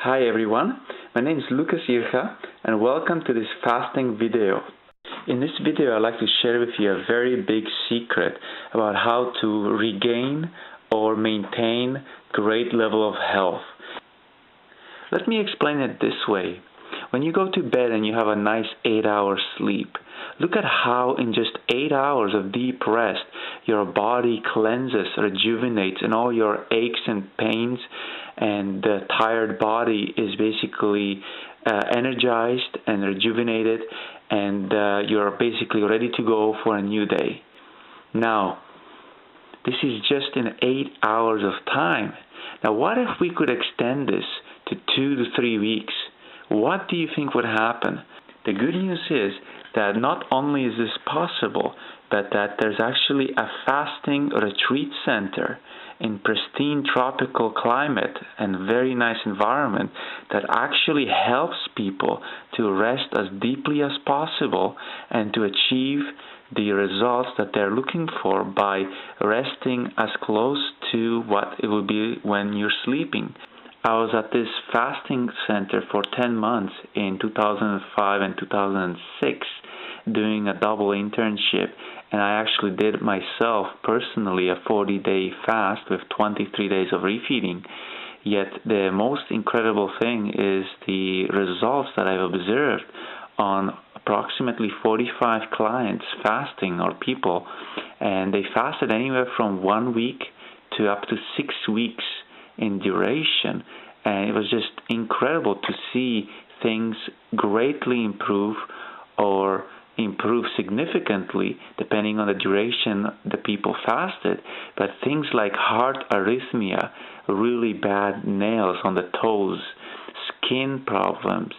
Hi everyone, my name is Lucas Irja and welcome to this fasting video. In this video I'd like to share with you a very big secret about how to regain or maintain great level of health. Let me explain it this way. When you go to bed and you have a nice 8-hour sleep, look at how in just 8 hours of deep rest your body cleanses, rejuvenates, and all your aches and pains and the tired body is basically energized and rejuvenated, and you're basically ready to go for a new day. Now, this is just in 8 hours of time. Now, what if we could extend this to 2 to 3 weeks? What do you think would happen? The good news is that not only is this possible, but that there's actually a fasting retreat center in pristine tropical climate and very nice environment that actually helps people to rest as deeply as possible and to achieve the results that they're looking for by resting as close to what it would be when you're sleeping. I was at this fasting center for 10 months in 2005 and 2006 doing a double internship, and I actually did myself personally a 40-day fast with 23 days of refeeding. Yet the most incredible thing is the results that I've observed on approximately 45 clients fasting, or people, and they fasted anywhere from 1 week to up to 6 weeks in duration, and it was just incredible to see things greatly improve or improve significantly depending on the duration the people fasted. But things like heart arrhythmia, really bad nails on the toes, skin problems,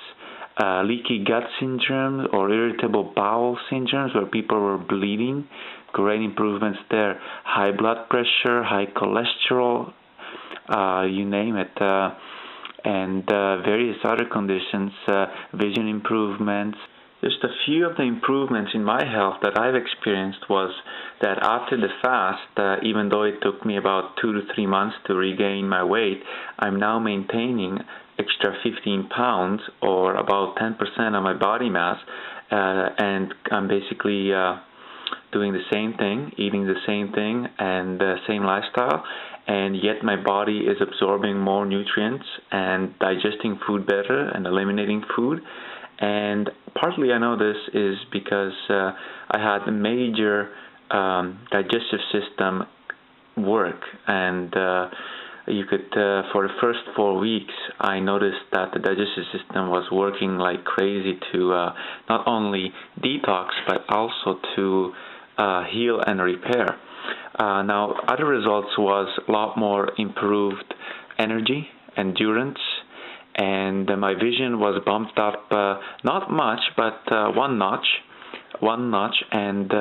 leaky gut syndrome or irritable bowel syndromes where people were bleeding, great improvements there. High blood pressure, high cholesterol, you name it, and various other conditions, vision improvements. Just a few of the improvements in my health that I've experienced was that after the fast, even though it took me about 2 to 3 months to regain my weight, I'm now maintaining extra 15 pounds or about 10% of my body mass, and I'm basically doing the same thing, eating the same thing and the same lifestyle, and yet my body is absorbing more nutrients and digesting food better and eliminating food. And partly I know this is because I had a major digestive system work, and you could for the first 4 weeks I noticed that the digestive system was working like crazy to not only detox but also to heal and repair. Now, other results was a lot more improved energy, endurance, and my vision was bumped up not much, but one notch, and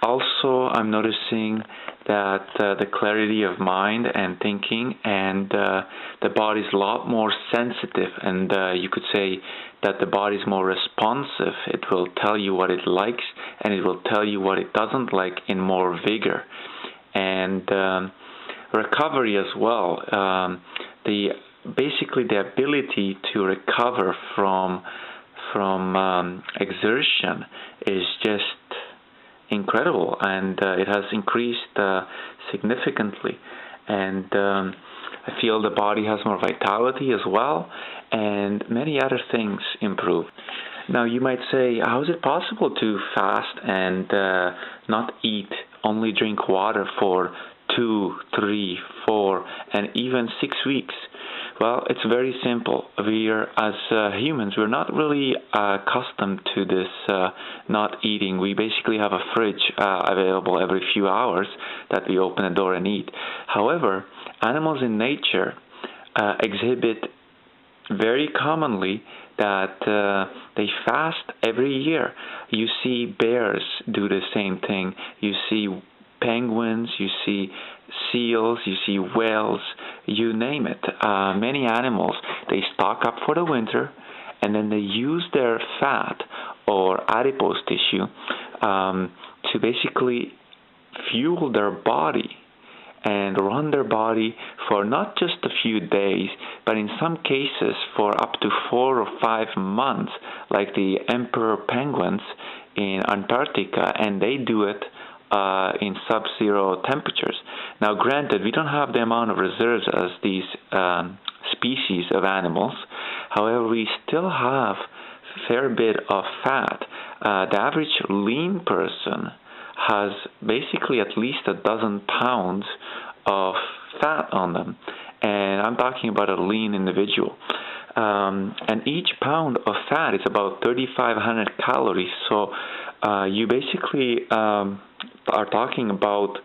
also I'm noticing that the clarity of mind and thinking, and the body's a lot more sensitive, and you could say that the body's more responsive. It will tell you what it likes, and it will tell you what it doesn't like in more vigor. And recovery as well. Basically the ability to recover from exertion is just incredible, and it has increased significantly, and I feel the body has more vitality as well, and many other things improve. Now you might say, how is it possible to fast and not eat, only drink water for 2, 3, 4, and even 6 weeks? Well, it's very simple. As humans, we're not really accustomed to this not eating. We basically have a fridge available every few hours that we open the door and eat. However, animals in nature exhibit very commonly that they fast every year. You see bears do the same thing. You see penguins, you see seals, you see whales, you name it. Many animals, they stock up for the winter, and then they use their fat or adipose tissue to basically fuel their body and run their body for not just a few days, but in some cases for up to 4 or 5 months, like the emperor penguins in Antarctica, and they do it in sub-zero temperatures. Now, granted, we don't have the amount of reserves as these species of animals. However, we still have a fair bit of fat. The average lean person has basically at least 12 pounds of fat on them. And I'm talking about a lean individual. And each pound of fat is about 3,500 calories. So you basically are talking about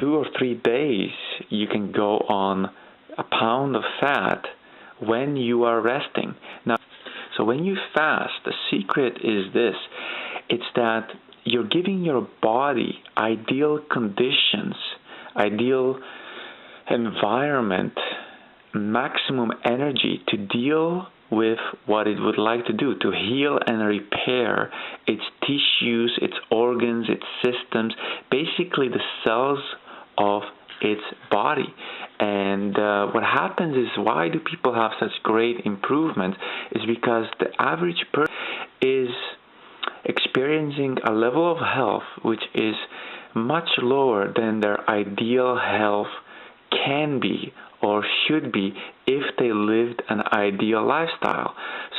2 or 3 days you can go on a pound of fat when you are resting. Now, so when you fast, the secret is this. It's that you're giving your body ideal conditions, ideal environment, maximum energy to deal with what it would like to do, to heal and repair its tissues, its organs, its systems, basically the cells of its body. And what happens is, why do people have such great improvements, is because the average person is experiencing a level of health which is much lower than their ideal health can be or should be if they lived an ideal lifestyle.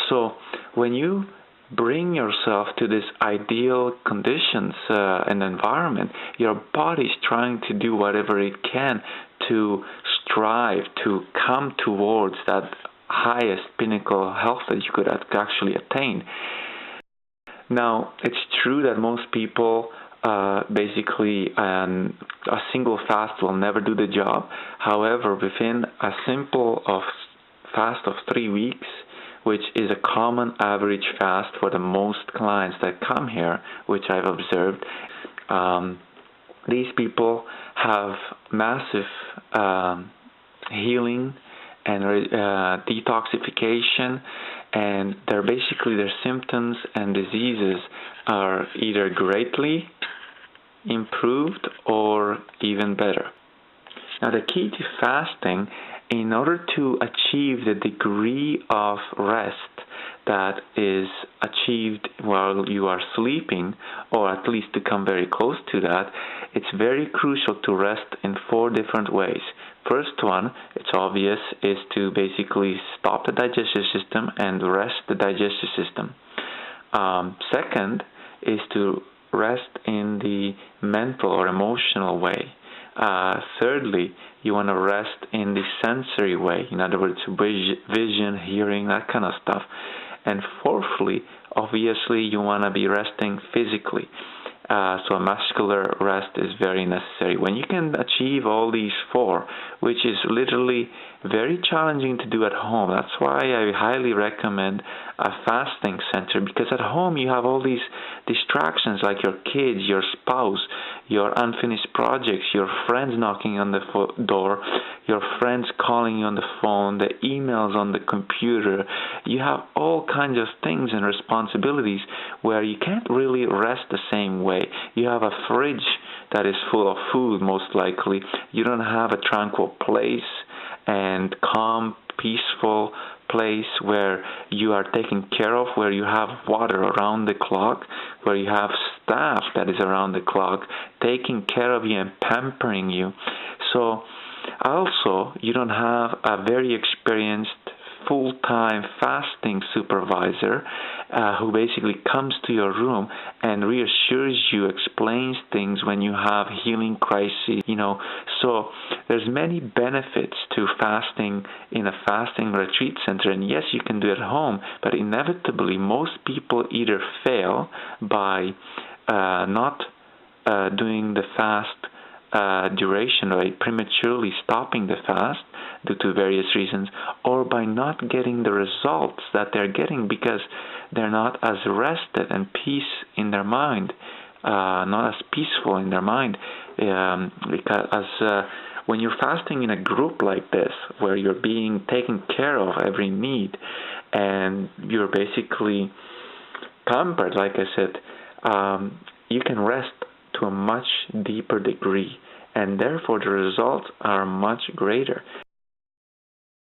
So when you bring yourself to this ideal conditions and environment, your body's trying to do whatever it can to strive to come towards that highest pinnacle health that you could actually attain. Now, it's true that most people basically a single fast will never do the job. However, within a simple fast of 3 weeks, which is a common average fast for the most clients that come here, which I've observed, these people have massive healing and detoxification, and their symptoms and diseases are either greatly improved or even better. Now, the key to fasting, in order to achieve the degree of rest that is achieved while you are sleeping, or at least to come very close to that, it's very crucial to rest in 4 different ways. First one, it's obvious, is to basically stop the digestive system and rest the digestive system. Second is to rest in the mental or emotional way. Thirdly, you want to rest in the sensory way, in other words, vision, hearing, that kind of stuff. And fourthly, obviously, you want to be resting physically. So a muscular rest is very necessary. When you can achieve all these 4, which is literally very challenging to do at home, that's why I highly recommend a fasting center, because at home you have all these distractions like your kids, your spouse, your unfinished projects, your friends knocking on the door, your friends calling you on the phone, the emails on the computer. You have all kinds of things and responsibilities where you can't really rest the same way. You have a fridge that is full of food, most likely. You don't have a tranquil place and calm, peaceful place where you are taken care of, where you have water around the clock, where you have staff that is around the clock taking care of you and pampering you. So also, you don't have a very experienced full-time fasting supervisor who basically comes to your room and reassures you, explains things when you have healing crises, So there's many benefits to fasting in a fasting retreat center. And yes, you can do it at home, but inevitably most people either fail by not doing the fast duration, or prematurely stopping the fast due to various reasons, or by not getting the results that they're getting because they're not as rested and peace in their mind, not as peaceful in their mind. Because when you're fasting in a group like this, where you're being taken care of every need, and you're basically pampered, like I said, you can rest to a much deeper degree. and therefore the results are much greater.